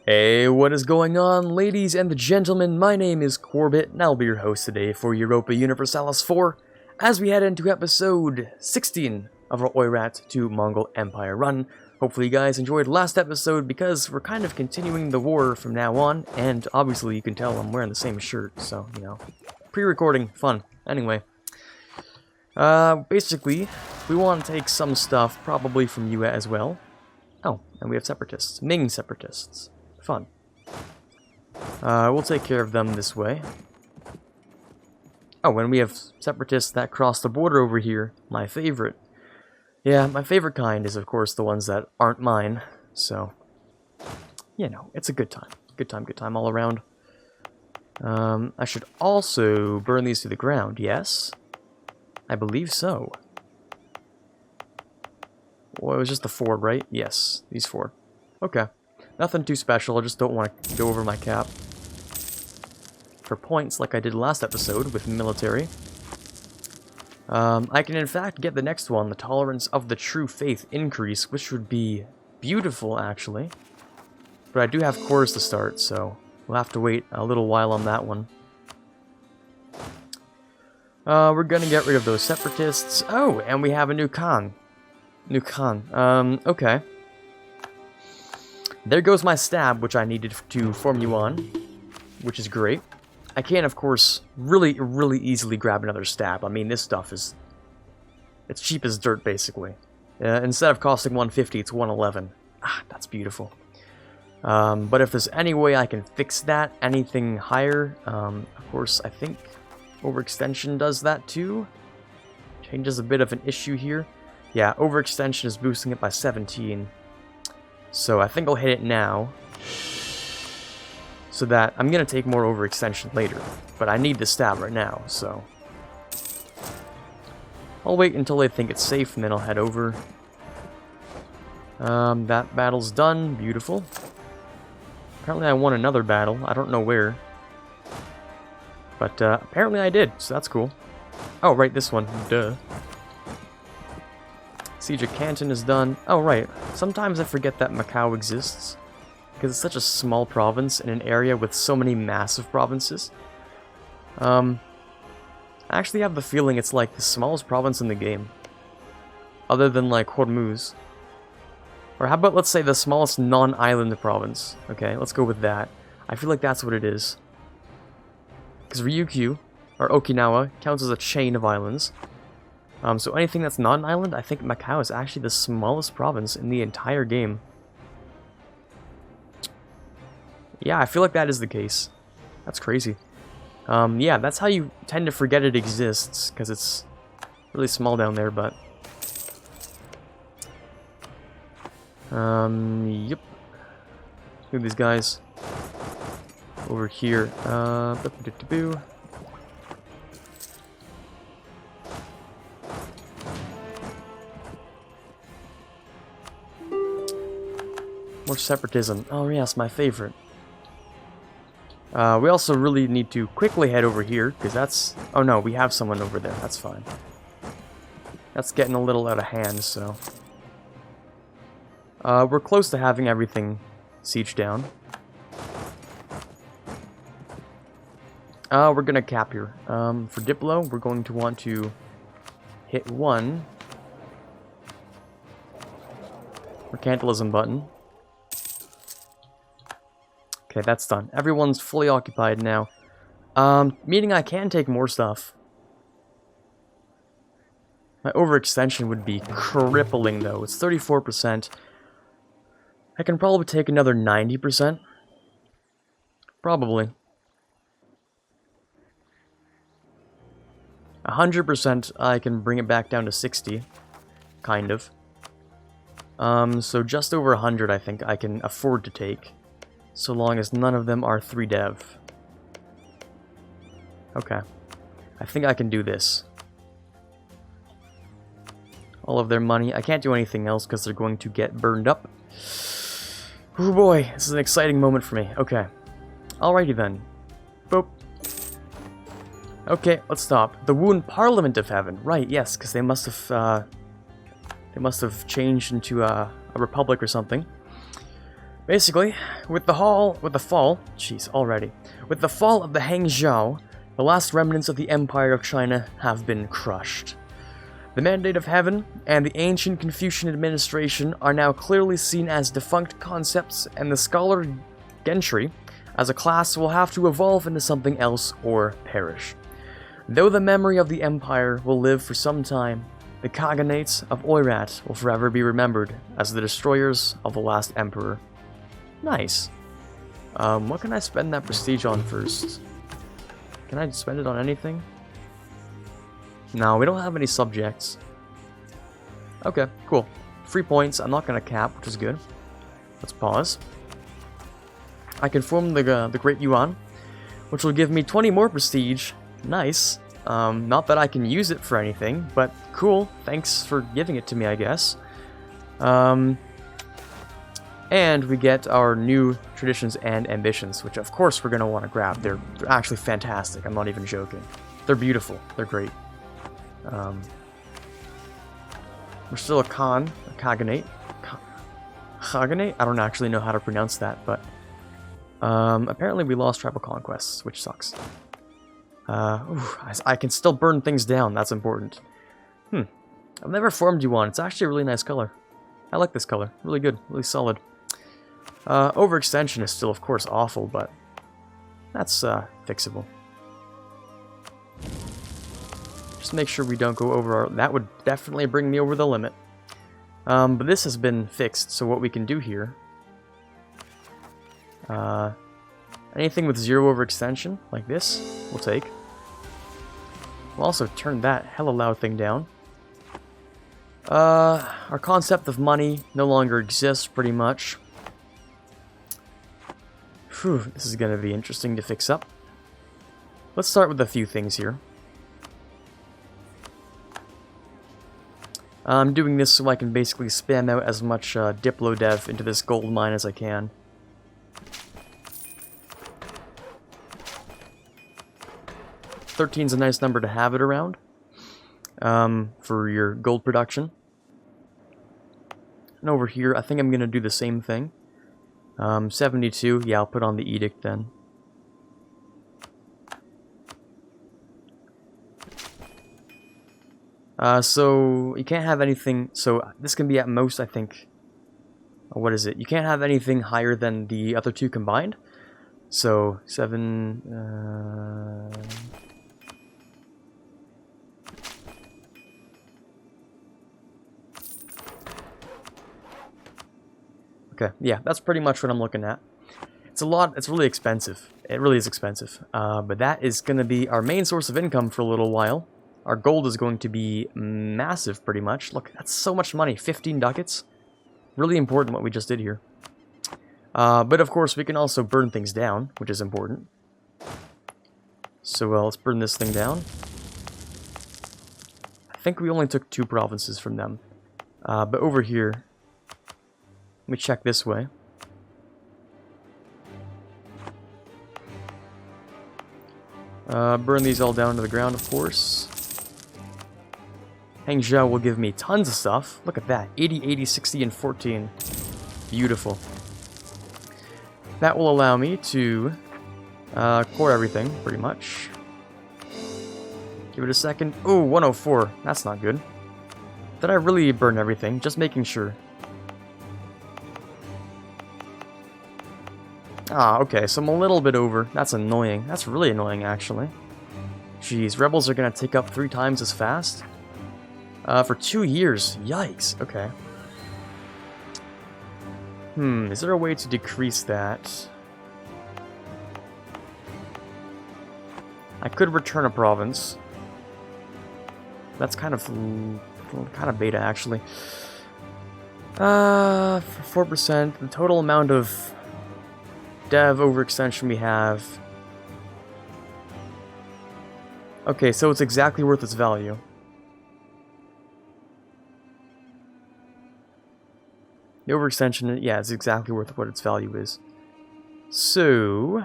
Hey, what is going on, ladies and gentlemen? My name is Quarbit, and I'll be your host today for Europa Universalis 4, as we head into episode 16 of our Oirat to Mongol Empire run. Hopefully you guys enjoyed last episode, because we're kind of continuing the war from now on, and obviously you can tell I'm wearing the same shirt, so, you know, pre-recording, fun. Anyway, basically, we want to take some stuff, probably from you as well. Oh, and we have Separatists, Ming Separatists. Fun. We'll take care of them this way. Oh, and we have Separatists that cross the border over here. My favorite. Yeah, my favorite kind is, of course, the ones that aren't mine. So, you know, it's a good time. Good time all around. I should also burn these to the ground, yes? I believe so. Well, it was just the 4, right? Yes, these 4. Okay. Nothing too special, I just don't want to go over my cap for points like I did last episode with military. I can in fact get the next one, the Tolerance of the True Faith increase, which would be beautiful actually. But I do have cores to start, so we'll have to wait a little while on that one. We're gonna get rid of those Separatists. Oh, and we have a new Khan. Okay. There goes my stab, which I needed to form you on, which is great. I can, of course, really easily grab another stab. I mean, this stuff is... it's cheap as dirt, basically. Instead of costing 150, it's 111. Ah, that's beautiful. But if there's any way I can fix that, anything higher, of course, I think overextension does that too. Changes a bit of an issue here. Yeah, overextension is boosting it by 17. So I think I'll hit it now, so that I'm going to take more overextension later, but I need the stab right now, so I'll wait until I think it's safe and then I'll head over. That battle's done, beautiful. Apparently I won another battle, I don't know where, but apparently I did, so that's cool. Oh, right, this one, duh. Siege of Canton is done. Oh, right. Sometimes I forget that Macau exists, because it's such a small province in an area with so many massive provinces. I actually have the feeling it's like the smallest province in the game, other than like Hormuz. Or how about, let's say, the smallest non-island province. Okay, let's go with that. I feel like that's what it is. Because Ryukyu, or Okinawa, counts as a chain of islands. So anything that's not an island, I think Macau is actually the smallest province in the entire game. Yeah, I feel like that is the case. That's crazy. Yeah, that's how you tend to forget it exists, because it's really small down there, but... yep. Let's move these guys over here. More separatism. Oh yes, my favorite. We also really need to quickly head over here, because that's... oh no, we have someone over there. That's fine. That's getting a little out of hand, so... we're close to having everything sieged down. We're gonna cap here. For Diplo, we're going to want to hit 1 mercantilism button. Okay, that's done. Everyone's fully occupied now. Meaning I can take more stuff. My overextension would be crippling, though. It's 34%. I can probably take another 90%. Probably. 100%, I can bring it back down to 60. Kind of. So just over 100, I think I can afford to take. So long as none of them are 3 dev. Okay. I think I can do this. All of their money. I can't do anything else because they're going to get burned up. Oh boy, this is an exciting moment for me. Okay. Alrighty then. Boop. Okay, let's stop. The Wound Parliament of Heaven. Right, yes, because they must have changed into a republic or something. Basically, with the fall of the fall of the Hangzhou, the last remnants of the Empire of China have been crushed. The Mandate of Heaven and the ancient Confucian administration are now clearly seen as defunct concepts, and the scholar gentry, as a class, will have to evolve into something else or perish. Though the memory of the Empire will live for some time, the Khaganates of Oirat will forever be remembered as the destroyers of the last Emperor. Nice. What can I spend that prestige on first? Can I spend it on anything? No, we don't have any subjects. Okay, cool. Free points, I'm not going to cap, which is good. Let's pause. I can form the Great Yuan, which will give me 20 more prestige. Nice. Not that I can use it for anything, but cool. Thanks for giving it to me, I guess. And we get our new traditions and ambitions, which of course we're going to want to grab. They're actually fantastic. I'm not even joking. They're beautiful. They're great. We're still a Khaganate. Khaganate? I don't actually know how to pronounce that, but apparently we lost tribal conquests, which sucks. I can still burn things down. That's important. I've never formed you one. It's actually a really nice color. I like this color. Really good. Really solid. Overextension is still, of course, awful, but that's fixable. Just make sure we don't go over our... That would definitely bring me over the limit. But this has been fixed, so what we can do here... anything with 0 overextension, like this, we'll take. We'll also turn that hella loud thing down. Our concept of money no longer exists, pretty much. Phew, this is going to be interesting to fix up. Let's start with a few things here. I'm doing this so I can basically spam out as much Diplo dev into this gold mine as I can. $13's a nice number to have it around for your gold production. And over here, I think I'm going to do the same thing. 72, yeah, I'll put on the edict then. So you can't have anything, so this can be at most, I think, what is it? You can't have anything higher than the other two combined. So 7, okay, yeah, that's pretty much what I'm looking at. It's a lot, it's really expensive. It really is expensive. But that is going to be our main source of income for a little while. Our gold is going to be massive, pretty much. Look, that's so much money. 15 ducats. Really important what we just did here. But of course, we can also burn things down, which is important. So let's burn this thing down. I think we only took 2 provinces from them. But over here, let me check this way. Burn these all down to the ground, of course. Hangzhou will give me tons of stuff. Look at that. 80, 80, 60, and 14. Beautiful. That will allow me to core everything, pretty much. Give it a second. Oh, 104. That's not good. Did I really burn everything? Just making sure. Ah, okay, so I'm a little bit over. That's annoying. That's really annoying, actually. Jeez, rebels are gonna take up 3 times as fast? For 2 years. Yikes, okay. Is there a way to decrease that? I could return a province. That's kind of beta, actually. For 4%, the total amount of dev overextension we have. Okay, so it's exactly worth its value. The overextension, yeah, it's exactly worth what its value is. So,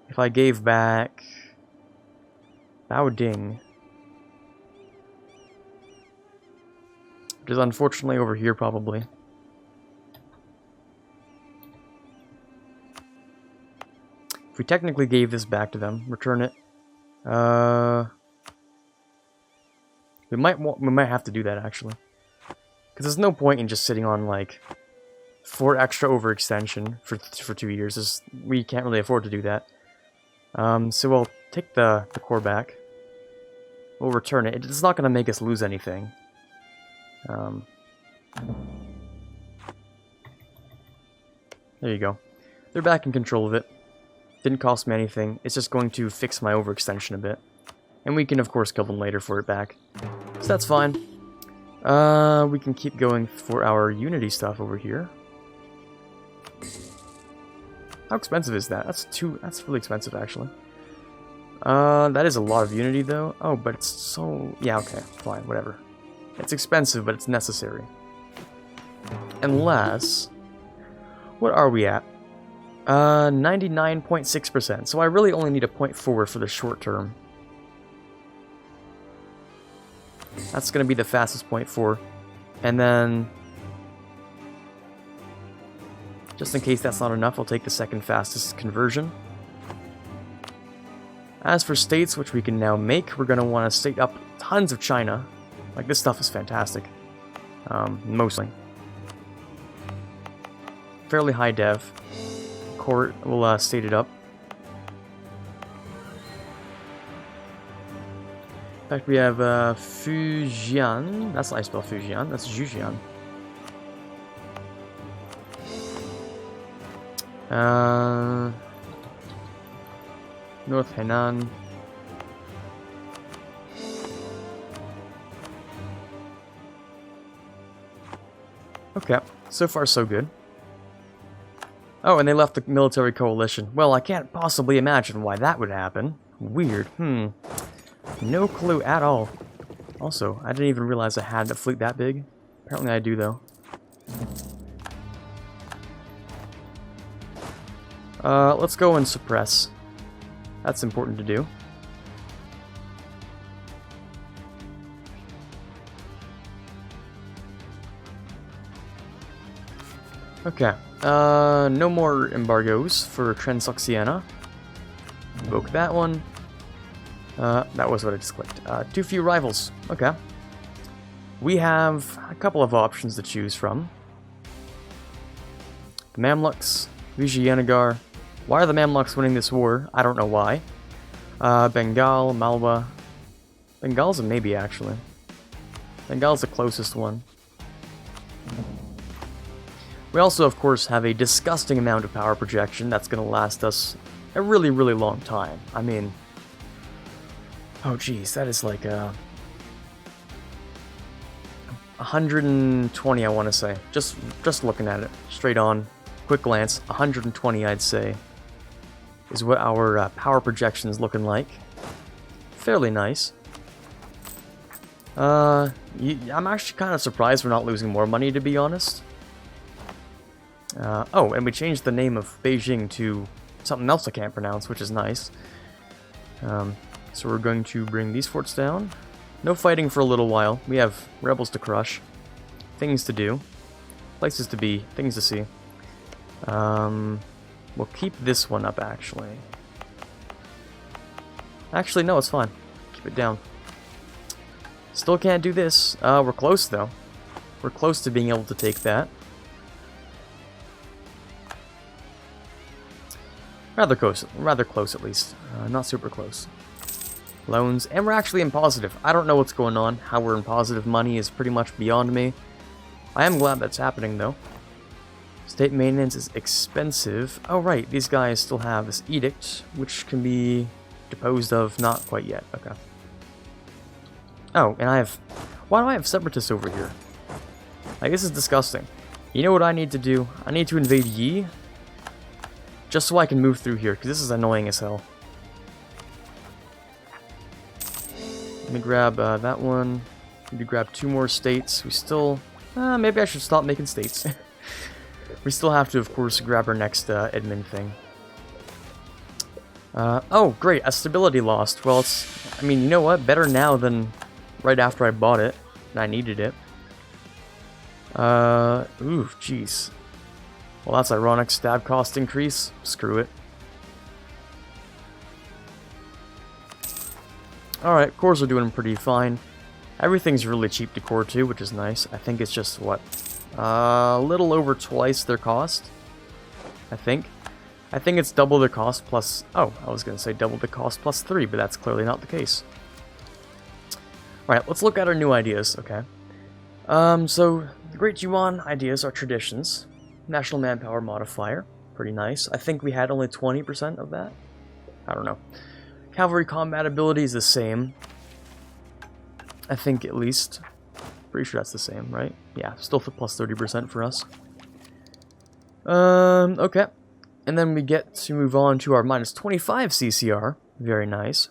if I gave back Bao Ding, which is unfortunately over here probably. If we technically gave this back to them, return it. We might have to do that actually, because there's no point in just sitting on like 4 extra overextension for 2 years. We can't really afford to do that. So we'll take the core back. We'll return it. It's not going to make us lose anything. There you go. They're back in control of it. Didn't cost me anything. It's just going to fix my overextension a bit. And we can, of course, kill them later for it back. So that's fine. We can keep going for our Unity stuff over here. How expensive is that? That's really expensive, actually. That is a lot of Unity, though. Oh, but it's so... Yeah, okay, fine, whatever. It's expensive, but it's necessary. Unless... What are we at? 99.6%. So I really only need a 0.4 for the short term. That's going to be the fastest 0.4. And then... Just in case that's not enough, I'll take the second fastest conversion. As for states, which we can now make, we're going to want to state up tons of China. Like, this stuff is fantastic. Mostly. Fairly high dev. Court will state it up. In fact, we have Fujian. That's how I spell Fujian. That's Zhujian. North Henan. Okay, so far so good. Oh, and they left the military coalition. Well, I can't possibly imagine why that would happen. Weird. No clue at all. Also, I didn't even realize I had a fleet that big. Apparently I do, though. Let's go and suppress. That's important to do. Okay. No more embargoes for Transoxiana. Invoke that one. That was what I just clicked. Too few rivals. Okay. We have a couple of options to choose from. The Mamluks, Vijayanagar. Why are the Mamluks winning this war? I don't know why. Bengal, Malwa. Bengal's a maybe, actually. Bengal's the closest one. We also, of course, have a disgusting amount of power projection that's going to last us a really, really long time. I mean... Oh, geez, that is like 120, I want to say. Just looking at it, straight on, quick glance, 120, I'd say, is what our power projection is looking like. Fairly nice. I'm actually kind of surprised we're not losing more money, to be honest. Oh, and we changed the name of Beijing to something else I can't pronounce, which is nice. So we're going to bring these forts down. No fighting for a little while. We have rebels to crush. Things to do. Places to be. Things to see. We'll keep this one up, actually. Actually, no, it's fine. Keep it down. Still can't do this. We're close, though. We're close to being able to take that. Rather close at least. Not super close. Loans, and we're actually in positive. I don't know what's going on. How we're in positive money is pretty much beyond me. I am glad that's happening, though. State maintenance is expensive. Oh, right, these guys still have this edict, which can be deposed of. Not quite yet. Okay. Oh, and I have... Why do I have Separatists over here? Like, this is disgusting. You know what I need to do? I need to invade Yi. Just so I can move through here, because this is annoying as hell. Let me grab that one. Maybe grab 2 more states. We still... maybe I should stop making states. We still have to, of course, grab our next admin thing. Oh, great. A stability lost. Well, it's... I mean, you know what? Better now than right after I bought it. And I needed it. Ooh, jeez. Well, that's ironic. Stab cost increase. Screw it. Alright, cores are doing pretty fine. Everything's really cheap to core too, which is nice. I think it's just, what, a little over twice their cost, I think. I think it's double the cost plus... Oh, I was going to say double the cost plus 3, but that's clearly not the case. Alright, let's look at our new ideas, okay? So, the Great Yuan ideas are traditions. National Manpower Modifier, pretty nice. I think we had only 20% of that. I don't know. Cavalry combat ability is the same. I think, at least. Pretty sure that's the same, right? Yeah, still for plus 30% for us. Okay. And then we get to move on to our minus 25 CCR. Very nice.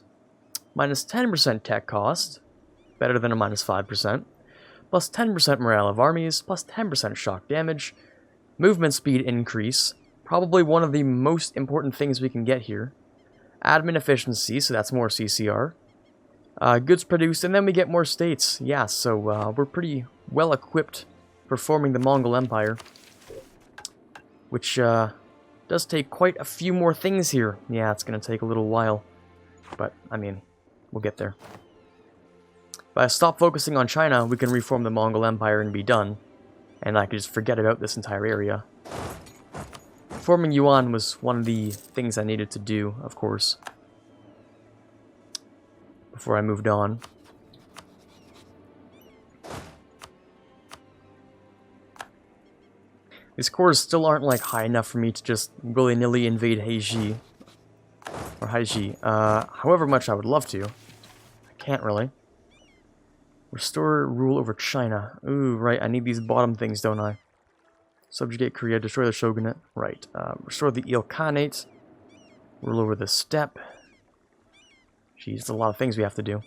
Minus 10% tech cost. Better than a minus 5%. Plus 10% morale of armies. Plus 10% shock damage. Movement speed increase. Probably one of the most important things we can get here. Admin efficiency, so that's more CCR. Goods produced, and then we get more states. Yeah, so we're pretty well equipped for forming the Mongol Empire. Which does take quite a few more things here. Yeah, it's going to take a little while. But, I mean, we'll get there. If I stop focusing on China, we can reform the Mongol Empire and be done. And I could just forget about this entire area. Forming Yuan was one of the things I needed to do, of course, before I moved on. These cores still aren't like high enough for me to just willy-nilly invade Heiji. Or Heiji. However much I would love to. I can't really. Restore rule over China. Ooh, right, I need these bottom things, don't I? Subjugate Korea, destroy the shogunate. Right. Restore the Ilkhanate. Rule over the steppe. Jeez, it's a lot of things we have to do.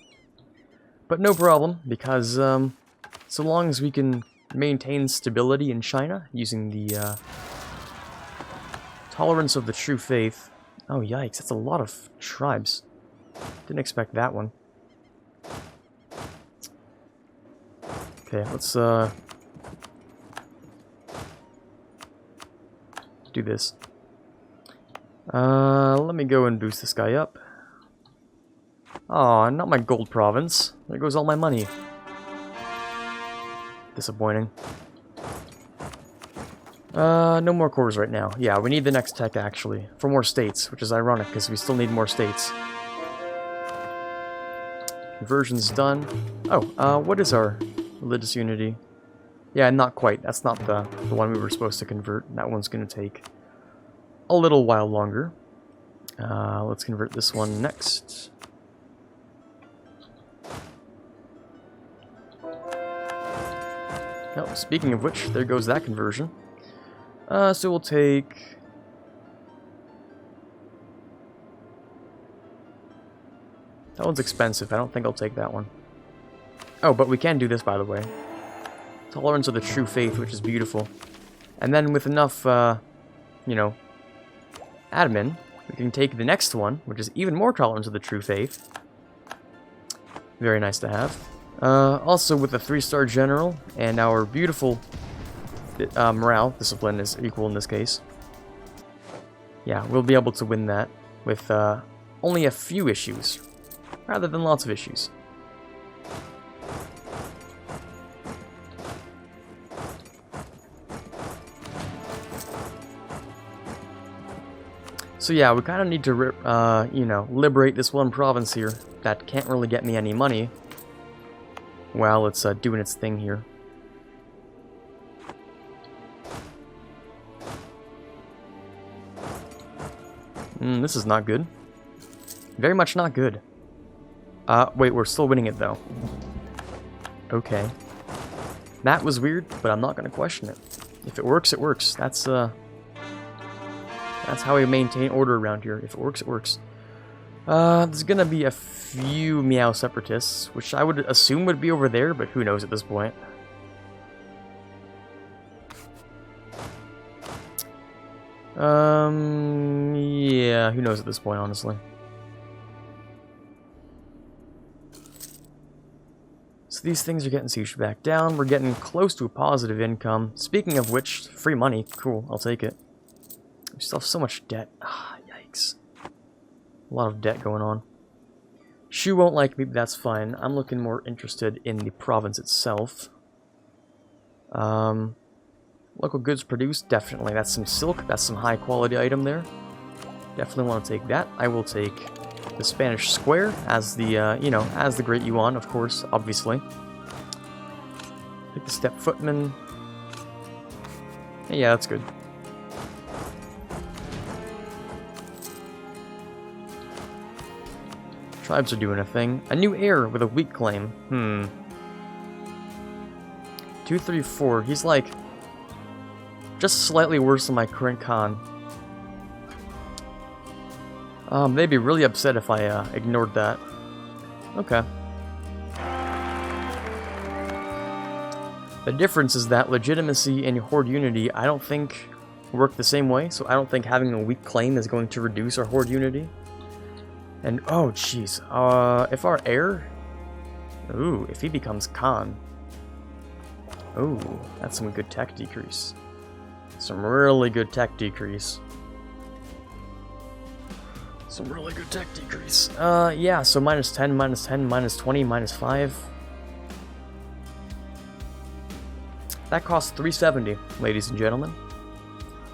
But no problem, because so long as we can maintain stability in China using the tolerance of the true faith. Oh, yikes, that's a lot of tribes. Didn't expect that one. Okay, let's do this. Let me go and boost this guy up. Aw, not my gold province. There goes all my money. Disappointing. No more cores right now. Yeah, we need the next tech, actually. For more states, which is ironic, because we still need more states. Conversion's done. Oh, what is our religious unity? Yeah, not quite. That's not the one we were supposed to convert. That one's going to take a little while longer. Let's convert this one next. Oh, speaking of which, there goes that conversion. So we'll take... That one's expensive. I don't think I'll take that one. Oh, but we can do this, by the way. Tolerance of the true faith, which is beautiful. And then with enough, you know, admin, we can take the next one, which is even more tolerance of the true faith. Very nice to have. Also, with a 3-star general and our beautiful morale, discipline is equal in this case. Yeah, we'll be able to win that with only a few issues, rather than lots of issues. So yeah, we kind of need to, you know, liberate this one province here that can't really get me any money while it's doing its thing here. This is not good. Very much not good. Wait, we're still winning it though. Okay. That was weird, but I'm not going to question it. If it works, it works. That's how we maintain order around here. If it works, it works. There's gonna be a few Meow Separatists, which I would assume would be over there, but who knows at this point. Yeah, who knows at this point, honestly. So these things are getting sieged back down. We're getting close to a positive income. Speaking of which, free money. Cool, I'll take it. We still have so much debt. Ah, yikes. A lot of debt going on. Shu won't like me, but that's fine. I'm looking more interested in the province itself. Local goods produced, definitely. That's some silk. That's some high quality item there. Definitely want to take that. I will take the Spanish square as the, you know, as the Great Yuan, of course, obviously. Take the steppe footman. Yeah, that's good. Tribes are doing a thing. A new heir with a weak claim. 2, 3, 4. He's like just slightly worse than my current Khan. They'd be really upset if I ignored that. Okay. The difference is that legitimacy and horde unity, I don't think work the same way. So I don't think having a weak claim is going to reduce our horde unity. And oh jeez, if our heir, ooh, if he becomes Khan, ooh, that's some good tech decrease. Some really good tech decrease. Some really good tech decrease. Yeah, so minus 10, minus 10, minus 20, minus 5. That costs 370, ladies and gentlemen.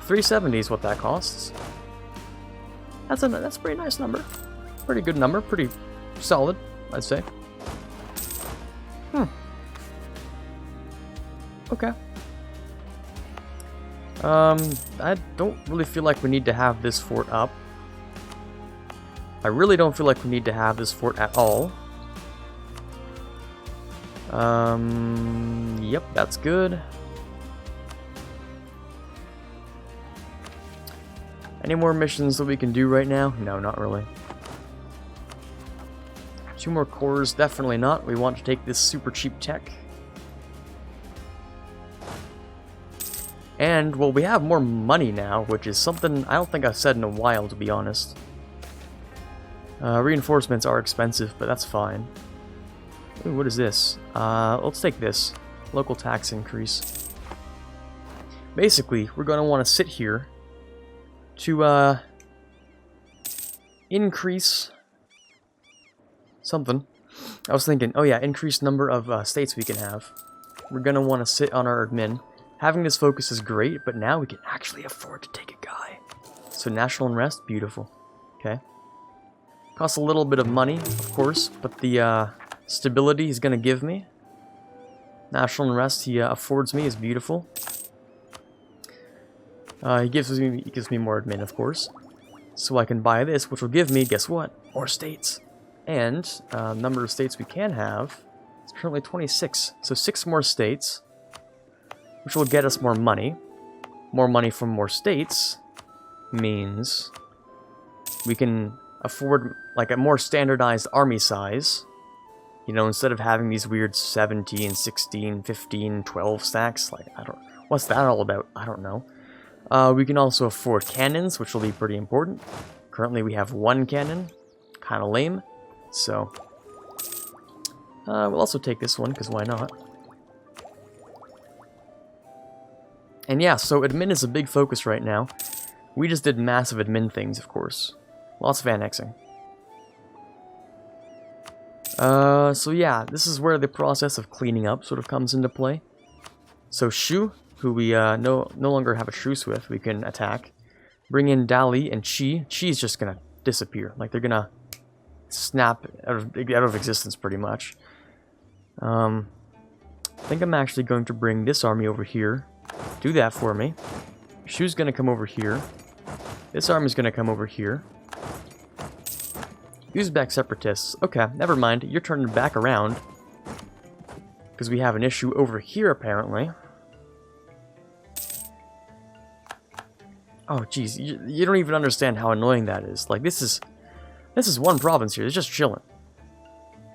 370 is what that costs. That's a pretty nice number. Pretty good number, pretty solid, I'd say. Okay. I don't really feel like we need to have this fort up. I really don't feel like we need to have this fort at all. Yep, that's good. Any more missions that we can do right now? No, not really. 2 more cores, definitely not. We want to take this super cheap tech. And, well, we have more money now, which is something I don't think I've said in a while, to be honest. Reinforcements are expensive, but that's fine. Ooh, what is this? Let's take this. Local tax increase. Basically, we're going to want to sit here to, increase something. I was thinking, oh yeah, increased number of states we can have. We're going to want to sit on our admin. Having this focus is great, but now we can actually afford to take a guy. So national unrest, beautiful. Okay. Costs a little bit of money, of course, but the stability he's going to give me. National unrest he affords me is beautiful. He gives me more admin, of course. So I can buy this, which will give me, guess what? More states. And number of states we can have is currently 26. So 6 more states, which will get us more money. More money from more states means we can afford like a more standardized army size. You know, instead of having these weird 17, 16, 15, 12 stacks, like, what's that all about? I don't know. We can also afford cannons, which will be pretty important. Currently we have 1 cannon. Kind of lame. So, we'll also take this one, because why not? And yeah, so admin is a big focus right now. We just did massive admin things, of course. Lots of annexing. So yeah, this is where the process of cleaning up sort of comes into play. So Shu, who we no longer have a truce with, we can attack. Bring in Dali and Chi. Chi's just gonna disappear. Like, they're gonna snap out of existence, pretty much. I think I'm actually going to bring this army over here. Do that for me. Shu's gonna come over here. This army's gonna come over here. Uzbek Separatists. Okay, never mind. You're turning back around. Because we have an issue over here, apparently. Oh, jeez. You don't even understand how annoying that is. Like, this is one province here. It's just chilling.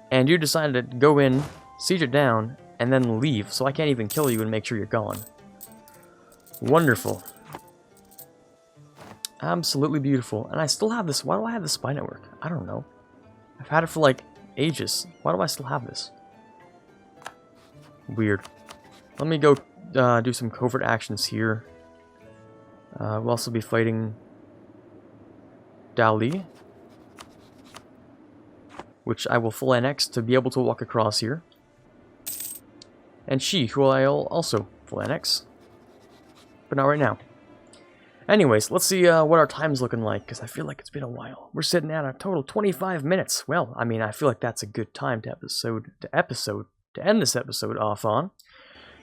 And you decided to go in, siege it down, and then leave. So I can't even kill you and make sure you're gone. Wonderful. Absolutely beautiful. And I still have this. Why do I have the spy network? I don't know. I've had it for like ages. Why do I still have this? Weird. Let me go do some covert actions here. We'll also be fighting Dali. which I will full annex to be able to walk across here. And Xi, who I'll also full annex. But not right now. Anyways, let's see what our time's looking like, because I feel like it's been a while. We're sitting at a total 25 minutes. Well, I mean, I feel like that's a good time to end this episode off on.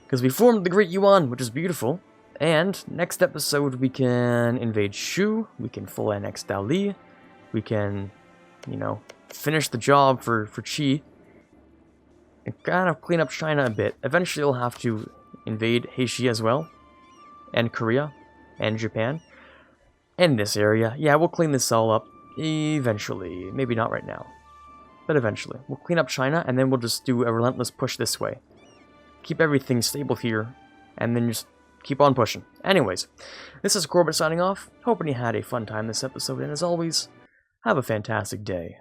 Because we formed the Great Yuan, which is beautiful. And next episode we can invade Shu, we can full annex Dali, we can, you know, finish the job for Qi, and kind of clean up China a bit. Eventually we'll have to invade Heishi as well, and Korea, and Japan, and this area. Yeah, we'll clean this all up eventually. Maybe not right now, but eventually. We'll clean up China, and then we'll just do a relentless push this way. Keep everything stable here, and then just keep on pushing. Anyways, this is Quarbit signing off. Hoping you had a fun time this episode, and as always, have a fantastic day.